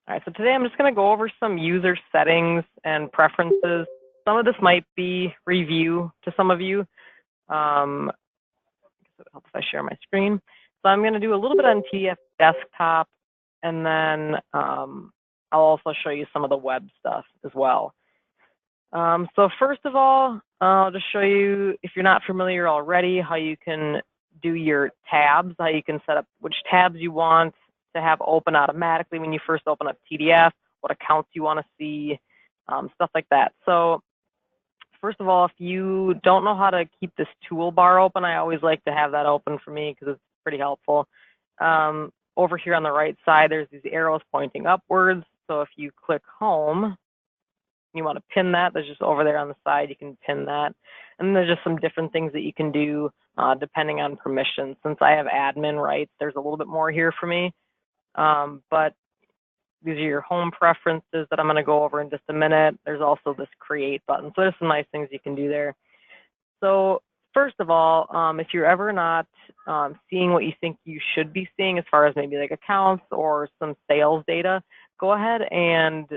All right, so today I'm just going to go over some user settings and preferences. Some of this might be review to some of you. It helps if I share my screen. So I'm going to do a little bit on TDF Desktop, and then I'll also show you some of the web stuff as well. So first of all, I'll just show you, if you're not familiar already, how you can do your tabs, how you can set up which tabs you want to have open automatically when you first open up TDF, what accounts you want to see, stuff like that. So first of all, if you don't know how to keep this toolbar open, I always like to have that open for me because it's pretty helpful. Over here on the right side, there's these arrows pointing upwards. So if you click home, you want to pin that, there's just over there on the side, you can pin that. And then there's just some different things that you can do depending on permissions. Since I have admin rights, there's a little bit more here for me. But these are your home preferences that I'm going to go over in just a minute. There's also this create button. So there's some nice things you can do there. So first of all, if you're ever not seeing what you think you should be seeing as far as maybe like accounts or some sales data, go ahead and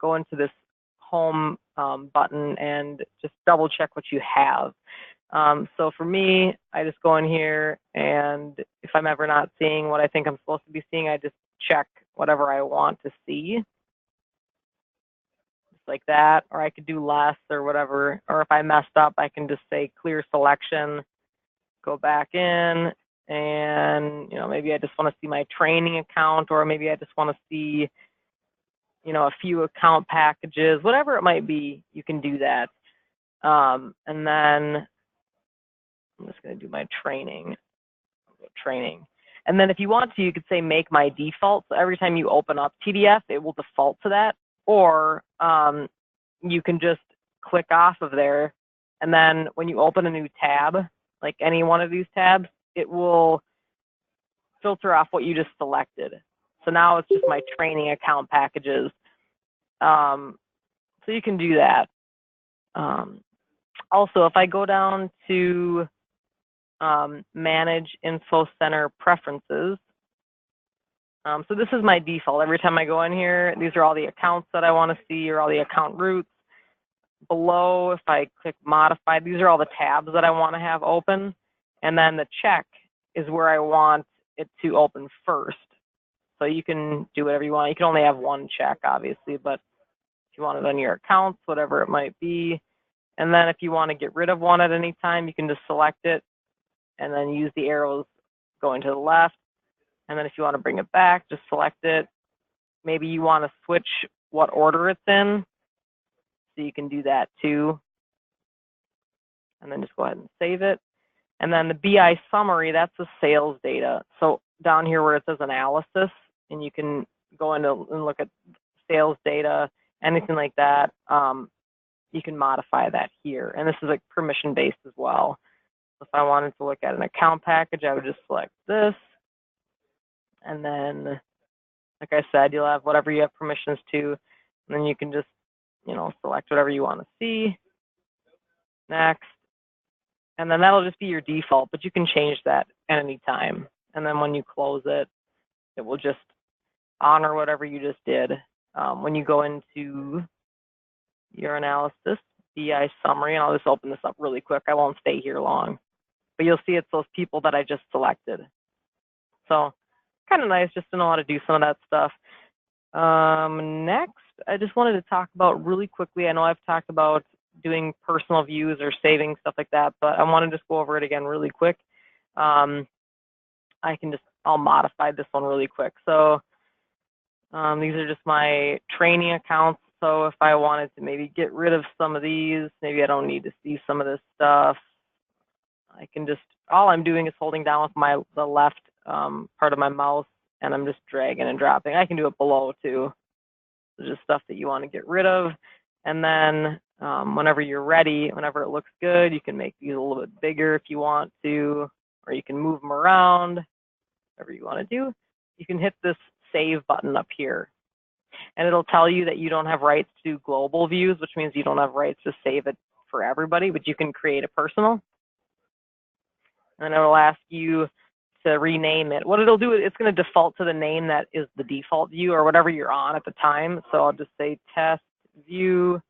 go into this home button and just double check what you have. So for me, I just go in here, and if I'm ever not seeing what I think I'm supposed to be seeing, I just check whatever I want to see, just like that, or I could do less or whatever. Or if I messed up, I can just say clear selection, go back in, and maybe I just want to see my training account, or maybe I just want to see a few account packages, whatever it might be, you can do that. And then I'm just going to do my training. And then if you want to, you could say make my default. So every time you open up TDF, it will default to that. Or you can just click off of there. And then when you open a new tab, like any one of these tabs, it will filter off what you just selected. So now it's just my training account packages. So you can do that. Also, if I go down to manage info center preferences, so this is my default. Every time I go in here, these are all the accounts that I want to see, or all the account routes. Below, if I click modify, these are all the tabs that I want to have open. And then the check is where I want it to open first. So you can do whatever you want. You can only have one check, obviously, but if you want it on your accounts, whatever it might be. And then if you want to get rid of one at any time, you can just select it and then use the arrows going to the left. And then if you want to bring it back, just select it. Maybe you want to switch what order it's in, so you can do that too. And then just go ahead and save it. And then the BI summary, that's the sales data. So down here where it says analysis, and you can go in and look at sales data, anything like that, you can modify that here. And this is like permission-based as well. If I wanted to look at an account package, I would just select this. And then, like I said, you'll have whatever you have permissions to. And then you can just, select whatever you want to see. Next. And then that'll just be your default, but you can change that at any time. And then when you close it, it will just honor whatever you just did. When you go into your analysis, BI summary, and I'll just open this up really quick. I won't stay here long. But you'll see it's those people that I just selected. So kind of nice just to know how to do some of that stuff. Next, I just wanted to talk about really quickly, I know I've talked about doing personal views or saving, stuff like that, but I want to just go over it again really quick. I'll modify this one really quick. So these are just my training accounts. So if I wanted to maybe get rid of some of these, maybe I don't need to see some of this stuff, I can just, all I'm doing is holding down with the left part of my mouse, and I'm just dragging and dropping. I can do it below too. So just stuff that you want to get rid of. And then whenever you're ready, whenever it looks good, you can make these a little bit bigger if you want to, or you can move them around, whatever you want to do. You can hit this save button up here. And it'll tell you that you don't have rights to do global views, which means you don't have rights to save it for everybody, but you can create a personal. And it'll ask you to rename it. What it'll do, it's going to default to the name that is the default view or whatever you're on at the time. So I'll just say test view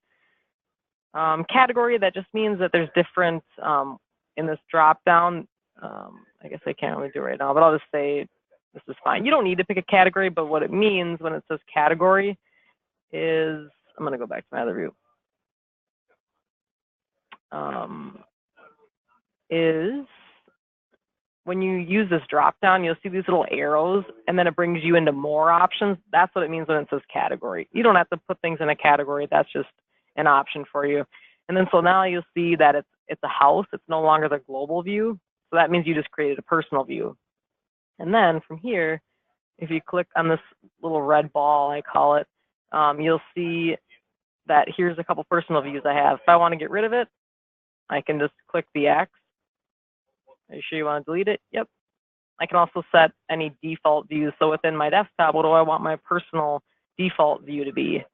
category. That just means that there's different in this drop down. I guess I can't really do it right now, but I'll just say this is fine. You don't need to pick a category, but what it means when it says category is, I'm going to go back to my other view, is when you use this drop down, you'll see these little arrows, and then it brings you into more options. That's what it means when it says category. You don't have to put things in a category. That's just an option for you. And then so now you'll see that it's a house. It's no longer the global view. So that means you just created a personal view. And then from here, if you click on this little red ball, I call it, you'll see that here's a couple personal views I have. If I want to get rid of it, I can just click the X. Are you sure you want to delete it? Yep. I can also set any default views. So within my desktop, what do I want my personal default view to be?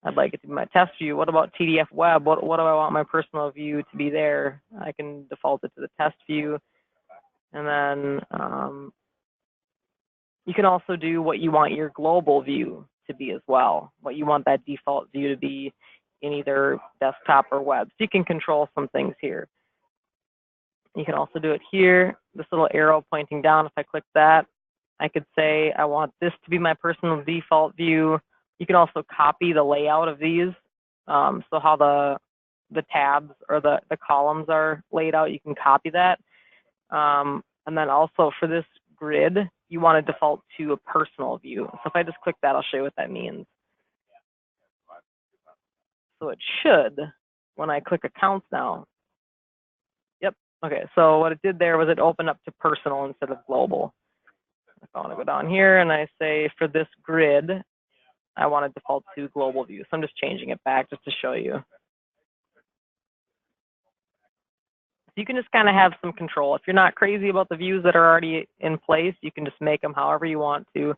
I'd like it to be my test view. What about TDF Web? What do I want my personal view to be there? I can default it to the test view. And then you can also do what you want your global view to be as well, what you want that default view to be in either desktop or web. So you can control some things here. You can also do it here, this little arrow pointing down. If I click that, I could say I want this to be my personal default view. You can also copy the layout of these. So how the tabs or the columns are laid out, you can copy that. And then also for this grid, you want to default to a personal view. So if I just click that, I'll show you what that means. So it should, when I click accounts now, yep, okay, so what it did there was it opened up to personal instead of global. If I want to go down here and I say for this grid, I want to default to global view. So I'm just changing it back just to show you. So you can just kind of have some control. If you're not crazy about the views that are already in place, you can just make them however you want to.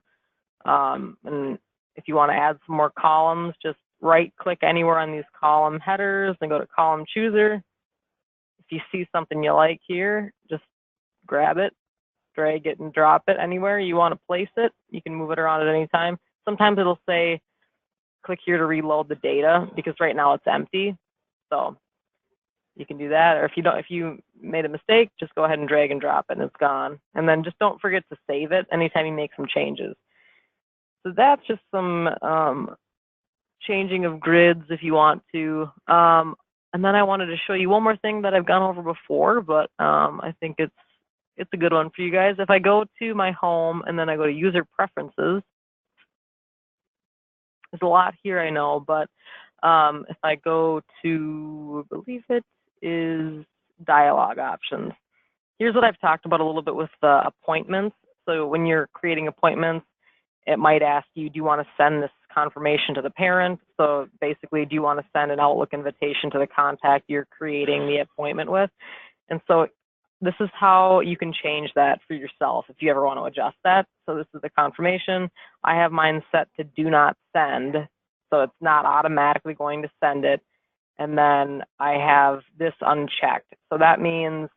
And if you want to add some more columns, just right click anywhere on these column headers and go to column chooser. If you see something you like here, just grab it, drag it and drop it anywhere you want to place it. You can move it around at any time. Sometimes it'll say click here to reload the data because right now it's empty. So you can do that, or if you made a mistake, just go ahead and drag and drop it and it's gone. And then just don't forget to save it anytime you make some changes. So that's just some changing of grids if you want to. And then I wanted to show you one more thing that I've gone over before, but I think it's a good one for you guys. If I go to my home and then I go to user preferences, there's a lot here, I know, but if I go to, I believe it is dialog options. Here's what I've talked about a little bit with the appointments. So when you're creating appointments, it might ask you, do you want to send this confirmation to the parent? So basically, do you want to send an Outlook invitation to the contact you're creating the appointment with? And so this is how you can change that for yourself if you ever want to adjust that. So this is the confirmation. I have mine set to do not send, so it's not automatically going to send it. And then I have this unchecked. So that means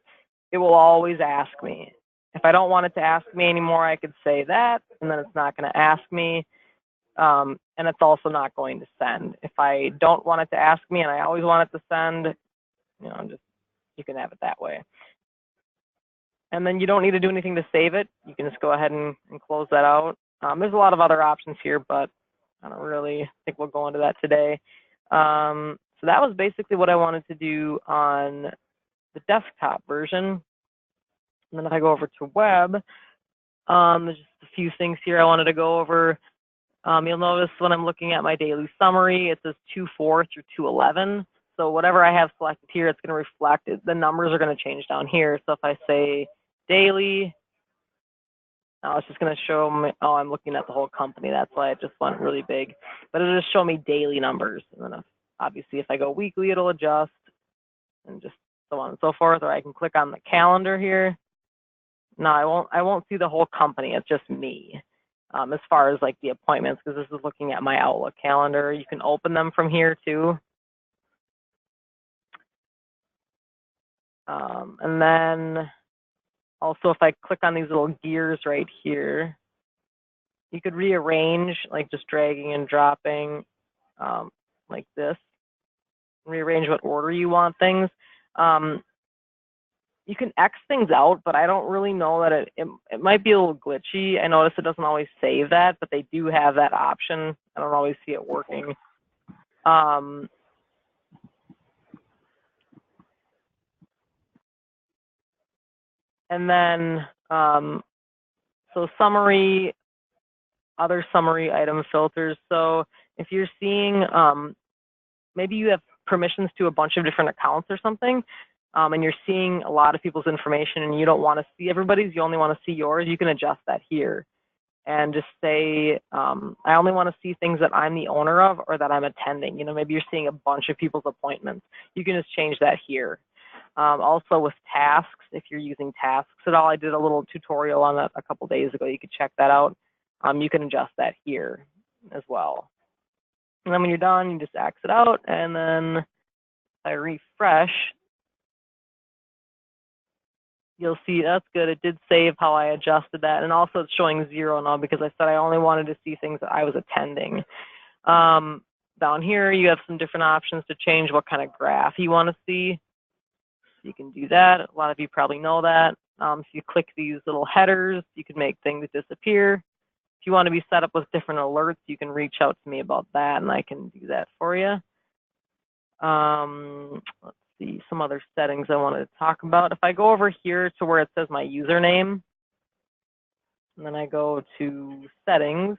it will always ask me. If I don't want it to ask me anymore, I could say that, and then it's not going to ask me. And it's also not going to send. If I don't want it to ask me and I always want it to send, you can have it that way. And then you don't need to do anything to save it. You can just go ahead and close that out. There's a lot of other options here, but I don't really think we'll go into that today. So that was basically what I wanted to do on the desktop version. And then if I go over to web, there's just a few things here I wanted to go over. You'll notice when I'm looking at my daily summary, it says 2.4 through 2.11. So whatever I have selected here, it's going to reflect it. The numbers are going to change down here. So if I say daily, now it's just going to show me, oh, I'm looking at the whole company. That's why it just went really big. But it'll just show me daily numbers. And then obviously if I go weekly, it'll adjust and just so on and so forth. Or I can click on the calendar here. No, I won't see the whole company. It's just me. As far as like the appointments, because this is looking at my Outlook calendar. You can open them from here too. And then Also, if I click on these little gears right here, you could rearrange, like just dragging and dropping like this. Rearrange what order you want things. You can X things out, but I don't really know that it might be a little glitchy. I notice it doesn't always save that, but they do have that option. I don't always see it working. And then, so summary, other summary item filters. So if you're seeing, maybe you have permissions to a bunch of different accounts or something, and you're seeing a lot of people's information and you don't want to see everybody's, you only want to see yours, you can adjust that here. And just say, I only want to see things that I'm the owner of or that I'm attending. You know, maybe you're seeing a bunch of people's appointments. You can just change that here. Also with tasks, if you're using tasks at all, I did a little tutorial on that a couple days ago. You could check that out. You can adjust that here as well. And then when you're done, you just exit out, and then if I refresh, you'll see that's good. It did save how I adjusted that. And also it's showing 0 now because I said I only wanted to see things that I was attending. Down here, you have some different options to change what kind of graph you want to see. You can do that. A lot of you probably know that. If you click these little headers, you can make things disappear. If you want to be set up with different alerts, you can reach out to me about that, and I can do that for you. Let's see, some other settings I wanted to talk about. If I go over here to where it says my username, and then I go to settings,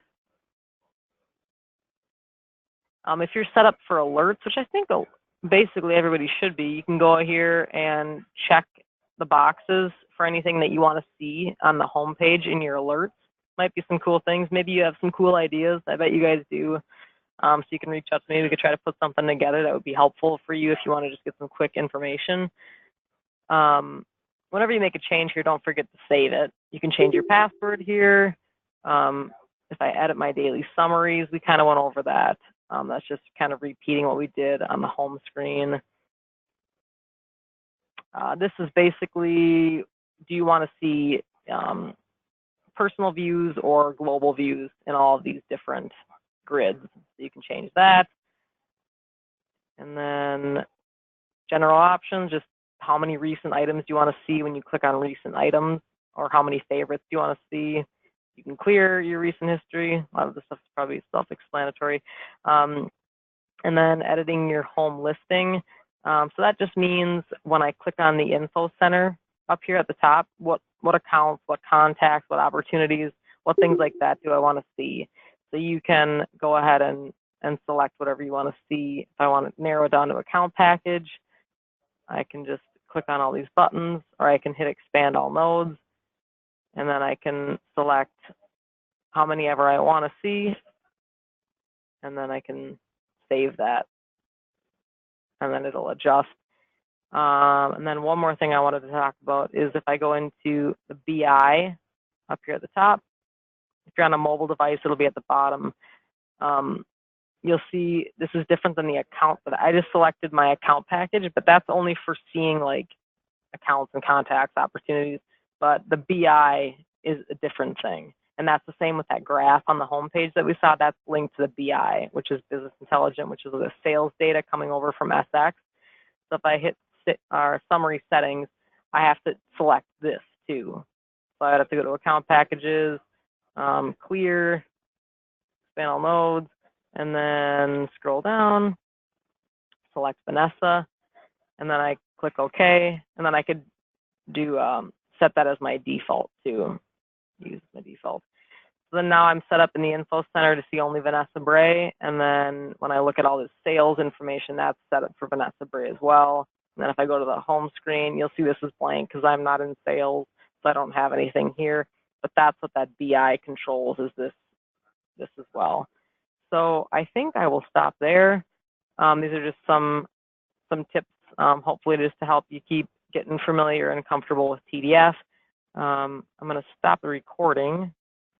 if you're set up for alerts, which I think basically everybody should be, you can go here and check the boxes for anything that you want to see on the home page in your alerts. Might be some cool things. Maybe you have some cool ideas. I bet you guys do. So you can reach out to me. We could try to put something together that would be helpful for you if you want to just get some quick information. Whenever you make a change here, don't forget to save it. You can change your password here. If I edit my daily summaries, we kind of went over that. That's just kind of repeating what we did on the home screen. This is basically, do you want to see personal views or global views in all of these different grids? So you can change that. And then general options, just how many recent items do you want to see when you click on recent items, or how many favorites do you want to see? You can clear your recent history. A lot of this stuff is probably self-explanatory. And then editing your home listing. So that just means when I click on the info center up here at the top, what accounts, what contacts, what opportunities, what things like that do I want to see? So you can go ahead and select whatever you want to see. If I want to narrow it down to account package, I can just click on all these buttons, or I can hit expand all nodes, and then I can select how many ever I want to see, and then I can save that, and then it'll adjust. And then one more thing I wanted to talk about is if I go into the BI up here at the top, if you're on a mobile device, it'll be at the bottom. You'll see this is different than the account, but I just selected my account package, but that's only for seeing like accounts and contacts, opportunities. But the BI is a different thing. And that's the same with that graph on the home page that we saw. That's linked to the BI, which is business intelligence, which is the sales data coming over from SX. So if I hit our summary settings, I have to select this too. So I'd have to go to account packages, clear, expand all nodes, and then scroll down, select Vanessa, and then I click OK, and then I could do set that as my default too. Use my default. So then now I'm set up in the info center to see only Vanessa Bray, and then when I look at all this sales information, that's set up for Vanessa Bray as well. And then if I go to the home screen, you'll see this is blank because I'm not in sales, so I don't have anything here. But that's what that BI controls, is this as well. So I think I will stop there. These are just some tips, hopefully just to help you keep getting familiar and comfortable with TDF. I'm going to stop the recording.